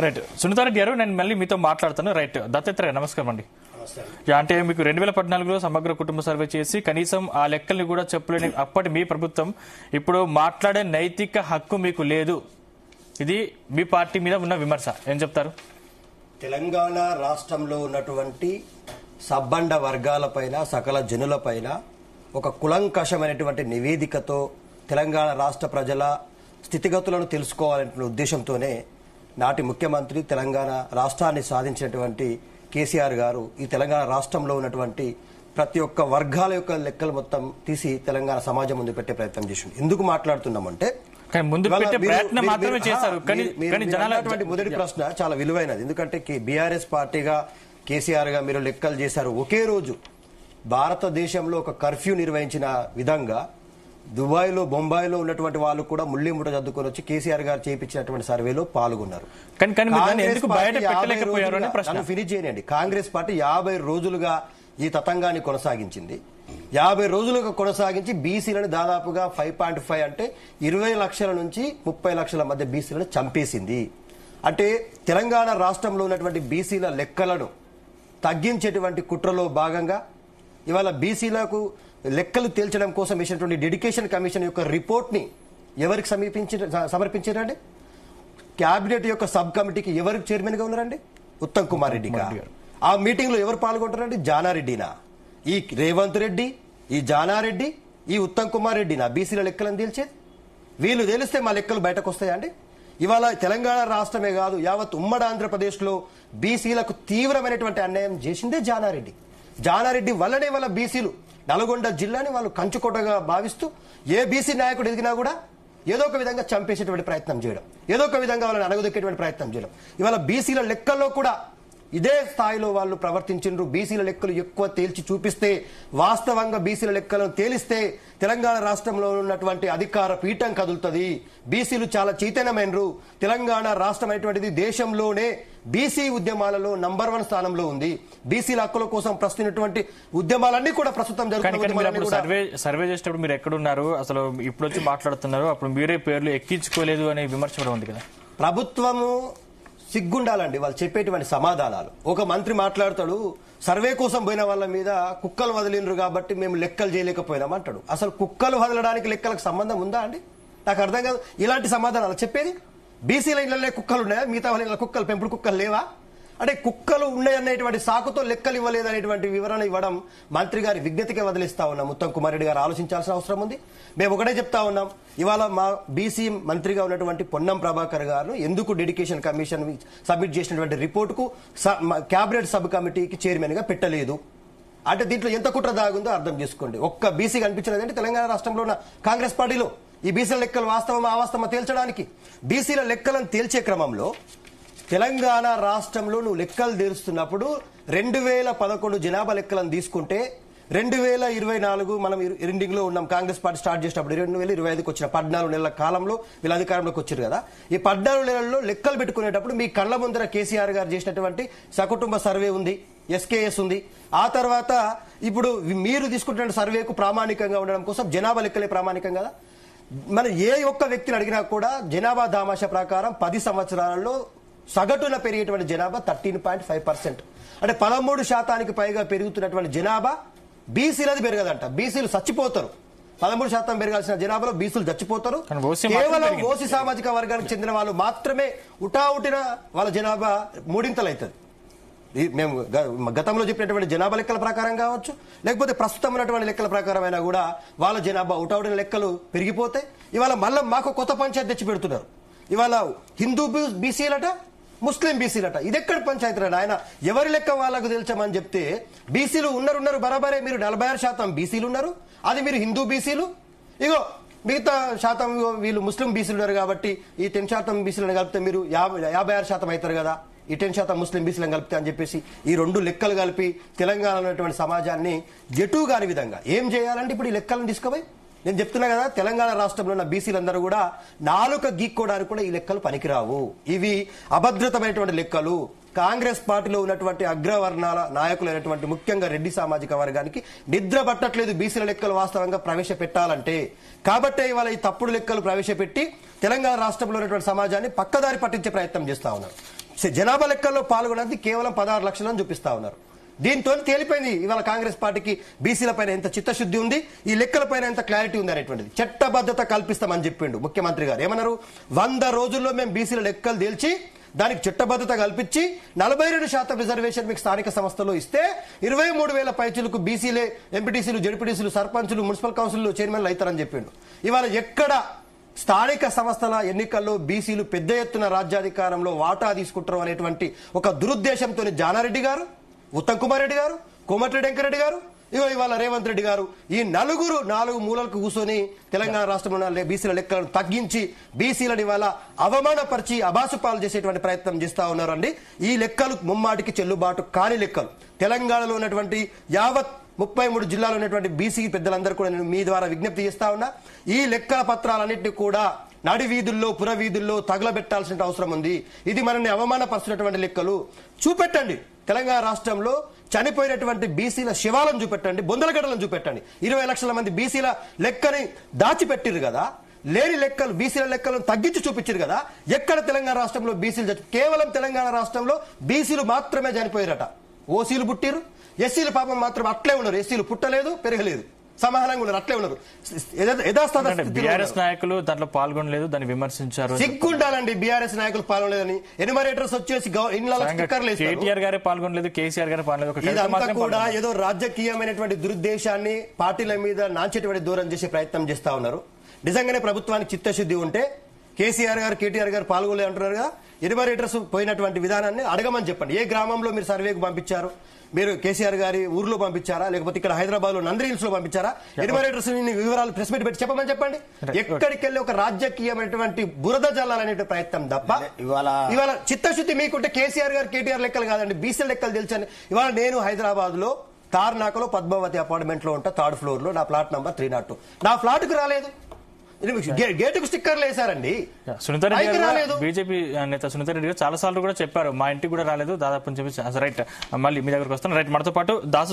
Right Sunitha Reddy గారు, నేను మళ్ళీ మీతో మాట్లాడుతాను. రైట్ దత్తాత్రేయ, నమస్కారం అండి. అంటే మీకు 2014లో సమగ్ర కుటుంబ సర్వే చేసి కనీసం ఆ లెక్కల్ని కూడా చెప్పలేని అప్పటి మీ ప్రభుత్వం ఇప్పుడు మాట్లాడే నైతిక హక్కు మీకు లేదు, ఇది మీ పార్టీ మీద ఉన్న విమర్శ, ఏం చెప్తారు? తెలంగాణ రాష్ట్రంలో ఉన్నటువంటి సబ్బండ వర్గాలపైన సకల జనులపైన ఒక కులంకషమైనటువంటి నివేదికతో తెలంగాణ రాష్ట్ర ప్రజల స్థితిగతులను తెలుసుకోవాలనే ఉద్దేశంతోనే నాటి ముఖ్యమంత్రి తెలంగాణ రాష్ట్రాన్ని సాధించినటువంటి కేసీఆర్ గారు ఈ తెలంగాణ రాష్ట్రంలో ఉన్నటువంటి ప్రతి ఒక్క వర్గాల యొక్క లెక్కలు మొత్తం తీసి తెలంగాణ సమాజం ముందు పెట్టే ప్రయత్నం చేసింది. ఎందుకు మాట్లాడుతున్నామంటే మొదటి ప్రశ్న చాలా విలువైనది. ఎందుకంటే బీఆర్ఎస్ పార్టీగా కేసీఆర్ గా మీరు లెక్కలు చేశారు. ఒకే రోజు భారతదేశంలో ఒక కర్ఫ్యూ నిర్వహించిన విధంగా దుబాయ్లో బొంబాయిలో ఉన్నటువంటి వాళ్ళు కూడా ముళ్ళి ముట్ట చదువుకొని వచ్చి కేసీఆర్ గారు చేయించినటువంటి సర్వేలో పాల్గొన్నారు. ఫినిష్ చేయనండి. కాంగ్రెస్ పార్టీ 50 రోజులుగా ఈ తతంగాన్ని కొనసాగించింది. 50 రోజులుగా కొనసాగించి బీసీలను దాదాపుగా 5.5 అంటే 20 లక్షల నుంచి 30 లక్షల మధ్య బీసీలను చంపేసింది. అంటే తెలంగాణ రాష్ట్రంలో ఉన్నటువంటి బీసీల లెక్కలను తగ్గించేటువంటి కుట్రలో భాగంగా ఇవాళ బీసీలకు లెక్కలు తేల్చడం కోసం వేసినటువంటి డెడికేషన్ కమిషన్ యొక్క రిపోర్ట్ ని ఎవరికి సమర్పించారండి? క్యాబినెట్ యొక్క సబ్ కమిటీకి ఎవరు చైర్మన్ గా ఉన్నారండి? ఉత్తమ్ కుమార్ రెడ్డి గారు. ఆ మీటింగ్ లో ఎవరు పాల్గొంటారండి? జానారెడ్డినా? ఈ రేవంత్ రెడ్డి, ఈ జానారెడ్డి, ఈ ఉత్తమ్ కుమార్ రెడ్డినా బీసీల లెక్కలను తేల్చేది? వీళ్ళు తెలిస్తే మా లెక్కలు బయటకు వస్తాయండి. ఇవాళ తెలంగాణ రాష్ట్రమే కాదు, యావత్ ఉమ్మడి ఆంధ్రప్రదేశ్ లో బీసీలకు తీవ్రమైనటువంటి అన్యాయం చేసిందే జానారెడ్డి. జానారెడ్డి వల్లనే వాళ్ళ బీసీలు నల్గొండ జిల్లాని వాళ్ళు కంచుకోటగా భావిస్తూ ఏ బీసీ నాయకుడు ఎదిగినా కూడా ఏదో ఒక విధంగా చంపేసేటువంటి ప్రయత్నం చేయడం, ఏదో ఒక విధంగా వాళ్ళని అణగదొక్కేటువంటి ప్రయత్నం చేయడం. ఇవాళ బీసీల లెక్కల్లో కూడా ఇదే స్థాయిలో వాళ్ళు ప్రవర్తించిండ్రు. బీసీల లెక్కలు ఎక్కువ తేల్చి చూపిస్తే, వాస్తవంగా బీసీల లెక్కలను తేలిస్తే తెలంగాణ రాష్ట్రంలో ఉన్నటువంటి అధికార పీఠం కదులుతుంది. బీసీలు చాలా చైతన్యమైనరు. తెలంగాణ రాష్ట్రం అనేటువంటిది దేశంలోనే బీసీ ఉద్యమాలలో నంబర్ 1 స్థానంలో ఉంది. బీసీల హక్కుల కోసం ప్రస్తున్నటువంటి ఉద్యమాలన్నీ కూడా ప్రస్తుతం జరుగుతున్నాయి. సర్వే చేసేటప్పుడు మీరు ఎక్కడున్నారు? అసలు ఇప్పుడు వచ్చి మాట్లాడుతున్నారు, అప్పుడు మీరే పేర్లు ఎక్కించుకోలేదు అనే విమర్శ కూడా ఉంది కదా. ప్రభుత్వము సిగ్గుండాలండి వాళ్ళు చెప్పేటువంటి సమాధానాలు. ఒక మంత్రి మాట్లాడతాడు, సర్వే కోసం పోయిన వాళ్ళ మీద కుక్కలు వదిలినరు కాబట్టి మేము లెక్కలు చేయలేకపోయినాం అంటాడు. అసలు కుక్కలు వదలడానికి లెక్కలకు సంబంధం ఉందా అండి? నాకు అర్థం కాదు ఇలాంటి సమాధానాలు చెప్పేది. బీసీల ఇళ్లలో కుక్కలు ఉన్నాయా? మిగతా వాళ్ళ ఇళ్ల కుక్కలు, పెంపుడు కుక్కలు లేవా? అంటే కుక్కలు ఉన్నాయనేటువంటి సాకుతో లెక్కలు ఇవ్వలేదు అనేటువంటి వివరణ ఇవ్వడం మంత్రి గారి విజ్ఞతకే వదిలిస్తా ఉన్నాం. ఉత్తమ్ కుమార్ రెడ్డి గారు ఆలోచించాల్సిన అవసరం ఉంది. మేము ఒకటే చెప్తా ఉన్నాం, ఇవాళ మా బీసీ మంత్రిగా ఉన్నటువంటి పొన్నం ప్రభాకర్ గారు ఎందుకు డెడికేషన్ కమిషన్ సబ్మిట్ చేసినటువంటి రిపోర్టుకు క్యాబినెట్ సబ్ కమిటీకి చైర్మన్ గా పెట్టలేదు అంటే దీంట్లో ఎంత కుట్ర దాగుందో అర్థం చేసుకోండి. ఒక్క బీసీ కనిపించలేదంటే తెలంగాణ రాష్ట్రంలో ఉన్న కాంగ్రెస్ పార్టీలో ఈ బీసీల లెక్కలు వాస్తవమా అవాస్తవమా తేల్చడానికి. బీసీల లెక్కలను తేల్చే క్రమంలో తెలంగాణ రాష్ట్రంలో నువ్వు లెక్కలు తీరుస్తున్నప్పుడు 2011 జనాభా లెక్కలను తీసుకుంటే 2024 మనం ఎండింగ్ లో ఉన్నాం. కాంగ్రెస్ పార్టీ స్టార్ట్ చేసినప్పుడు 2025కి వచ్చిన 14 నెలల కాలంలో వీళ్ళు అధికారంలోకి వచ్చారు కదా. ఈ 14 నెలల్లో లెక్కలు పెట్టుకునేటప్పుడు మీ కళ్ల ముందర కేసీఆర్ గారు చేసినటువంటి సకుటుంబ సర్వే ఉంది, ఎస్కేఎస్ ఉంది. ఆ తర్వాత ఇప్పుడు మీరు తీసుకుంటున్న సర్వేకు ప్రామాణికంగా ఉండడం కోసం జనాభా లెక్కలే ప్రామాణికం కదా. మనం ఏ ఒక్క వ్యక్తిని అడిగినా కూడా జనాభా దామాషా ప్రకారం 10 సంవత్సరాలలో సగటున పెరిగేటువంటి జనాభా 13.5%. అంటే 13% పైగా పెరుగుతున్నటువంటి జనాభా బీసీలది పెరగదంట. బీసీలు చచ్చిపోతారు. 13% పెరగాల్సిన జనాభాలో బీసీలు చచ్చిపోతారు. కేవలం ఓసీ సామాజిక వర్గానికి చెందిన వాళ్ళు మాత్రమే ఉటావుటిన వాళ్ళ జనాభా మూడింతలవుతుంది. మేము గతంలో చెప్పినటువంటి జనాభా లెక్కల ప్రకారం కావచ్చు, లేకపోతే ప్రస్తుతం ఉన్నటువంటి లెక్కల ప్రకారం అయినా కూడా వాళ్ళ జనాభా ఉటావుటిన లెక్కలు పెరిగిపోతే ఇవాళ మళ్ళీ మాకు కొత్త పంచాయతీ తెచ్చి పెడుతున్నారు. ఇవాళ హిందూ బీసీలట, ముస్లిం బీసీలట. ఇదెక్కడ పంచాయతీ రా ఆయన? ఎవరి లెక్క వాళ్ళకు తెలుసమని చెప్తే బీసీలు ఉన్నారు బరాబరే. మీరు 46% బీసీలు ఉన్నారు, అది మీరు హిందూ బీసీలు. ఇగో మిగతా శాతం వీళ్ళు ముస్లిం బీసీలు ఉన్నారు కాబట్టి ఈ 10% బీసీలను కలిపితే మీరు 56% అవుతారు కదా, ఈ 10% ముస్లిం బీసీలను కలిపితే అని చెప్పేసి ఈ 2 లెక్కలు కలిపి తెలంగాణలో ఉన్నటువంటి సమాజాన్ని ఎటు కాని విధంగా ఏం చేయాలంటే ఇప్పుడు ఈ లెక్కలను తీసుకుపోయి నేను చెప్తున్నా కదా, తెలంగాణ రాష్ట్రంలో ఉన్న బీసీలందరూ కూడా నాలుక గీక్కోవడానికి కూడా ఈ లెక్కలు పనికిరావు. ఇవి అభద్రతమైనటువంటి లెక్కలు. కాంగ్రెస్ పార్టీలో ఉన్నటువంటి అగ్రవర్ణాల నాయకులైనటువంటి ముఖ్యంగా రెడ్డి సామాజిక వర్గానికి నిద్ర పట్టట్లేదు బీసీల లెక్కలు వాస్తవంగా ప్రవేశపెట్టాలంటే. కాబట్టే ఇవాళ ఈ తప్పుడు లెక్కలు ప్రవేశపెట్టి తెలంగాణ రాష్ట్రంలో ఉన్నటువంటి సమాజాన్ని పక్కదారి పట్టించే ప్రయత్నం చేస్తా ఉన్నారు. జనాభా లెక్కల్లో పాల్గొనేది కేవలం 16 లక్షలని చూపిస్తా ఉన్నారు. దీంతో తేలిపోయింది ఇవాళ కాంగ్రెస్ పార్టీకి బీసీల పైన ఎంత చిత్తశుద్ధి ఉంది, ఈ లెక్కల పైన ఎంత క్లారిటీ ఉంది అనేటువంటిది. చట్టబద్ధత కల్పిస్తామని చెప్పిండు ముఖ్యమంత్రి గారు. ఏమన్నారు? 100 రోజుల్లో మేము బీసీల లెక్కలు తేల్చి దానికి చట్టబద్ధత కల్పించి 42% రిజర్వేషన్ మీకు స్థానిక సంస్థలో ఇస్తే 23,000 పైచులకు బీసీలే ఎంపీటీసీలు, జడ్పీటీసీలు, సర్పంచులు, మున్సిపల్ కౌన్సిల్ చైర్మన్లు అవుతారని చెప్పిండు. ఇవాళ ఎక్కడ స్థానిక సంస్థల ఎన్నికల్లో బీసీలు పెద్ద ఎత్తున రాజ్యాధికారంలో వాటా తీసుకుంటారు అనేటువంటి ఒక దురుద్దేశంతో జానారెడ్డి గారు, ఉత్తమ్ కుమార్ రెడ్డి గారు, కోమటిరెడ్డి వెంకరెడ్డి గారు, ఇవాళ రేవంత్ రెడ్డి గారు ఈ నలుగురు 4 మూలలకు కూర్చొని తెలంగాణ రాష్ట్రంలో బీసీల లెక్కలను తగ్గించి బీసీలను ఇవాళ అవమానపరిచి అబాసుపాలు చేసేటువంటి ప్రయత్నం చేస్తా ఉన్నారండి. ఈ లెక్కలు ముమ్మాటికి చెల్లుబాటు కాని లెక్కలు. తెలంగాణలో ఉన్నటువంటి యావత్ 33 జిల్లాలో ఉన్నటువంటి బీసీ పెద్దలందరూ కూడా నేను మీ ద్వారా విజ్ఞప్తి చేస్తా ఉన్నా, ఈ లెక్కల పత్రాలన్నింటినీ కూడా నడి వీధుల్లో, పురవీధుల్లో తగలబెట్టాల్సిన అవసరం ఉంది. ఇది మనల్ని అవమానపరిచినటువంటి లెక్కలు చూపెట్టండి. తెలంగాణ రాష్ట్రంలో చనిపోయినటువంటి బీసీల శివాలను చూపెట్టండి, బొందలగడ్డలను చూపెట్టండి. 20 లక్షల మంది బీసీల లెక్కని దాచిపెట్టిరు కదా, లేని లెక్కలు బీసీల లెక్కలను తగ్గించి చూపించారు కదా. ఎక్కడ తెలంగాణ రాష్ట్రంలో బీసీలు కేవలం తెలంగాణ రాష్ట్రంలో బీసీలు మాత్రమే చనిపోయారట. ఓసీలు పుట్టిరు, ఎస్సీలు పాపం మాత్రం అట్లే ఉన్నారు. ఎస్సీలు పుట్టలేదు, పెరగలేదు, సమానంగా ఉన్నారు, అట్లే ఉన్నారు. బీఆర్ఎస్ నాయకులు దాంట్లో పాల్గొనలేదు, దాన్ని విమర్శించారు. సిగ్గుండాలండి బీఆర్ఎస్ నాయకులు పాల్గొనలేదని. ఎన్యూమరేటర్స్ వచ్చేసి కేటీఆర్ గారే పాల్గొనలేదు, కేసీఆర్ గారే పాల్గొనలేదు. ఇదంతా కూడా ఏదో రాజకీయమైనటువంటి దురుద్దేశాన్ని పార్టీల మీద నాంచేటువంటి దూరం చేసే ప్రయత్నం చేస్తా ఉన్నారు. నిజంగానే ప్రభుత్వానికి చిత్తశుద్ధి ఉంటే కేసీఆర్ గారు, కేటీఆర్ గారు పాల్గొనలే అంటున్నారు కదా, ఎన్యూమరేటర్స్ పోయినటువంటి విధానాన్ని అడగమని చెప్పండి. ఏ గ్రామంలో మీరు సర్వేకు పంపించారు? మీరు కేసీఆర్ గారి ఊర్లో పంపించారా, లేకపోతే ఇక్కడ హైదరాబాద్ లో నంద్రి హిల్స్ లో పంపించారా? ఎన్యూమరేటర్స్ వివరాలు ప్రెస్ మీట్ పెట్టి చెప్పమని చెప్పండి. ఎక్కడికెళ్ళి ఒక రాజకీయమైనటువంటి బురద జల్లాలనే ప్రయత్నం తప్ప ఇవాళ చిత్తశుద్ధి మీకుంటే కేసీఆర్ గారు, కేటీఆర్ లెక్కలు కాదండి, బీసీ లెక్కలు తెలుసని. ఇవాళ నేను హైదరాబాద్ లో తార్నాకలో పద్మావతి అపార్ట్మెంట్ లో ఉంటా, 3rd floor లో. నా ఫ్లాట్ నంబర్ 302. నా ఫ్లాట్ కు రాలేదు, గేటుకు స్టిక్కర్లు వేశారండి. సునీతారెడ్డి గారు, బీజేపీ నేత సునీతారెడ్డి గారు చాలా సార్లు కూడా చెప్పారు, మా ఇంటికి కూడా రాలేదు దాదాపు అని చెప్పి. రైట్, మళ్ళీ మీ దగ్గరకు వస్తాను. రైట్, మనతో పాటు దాసు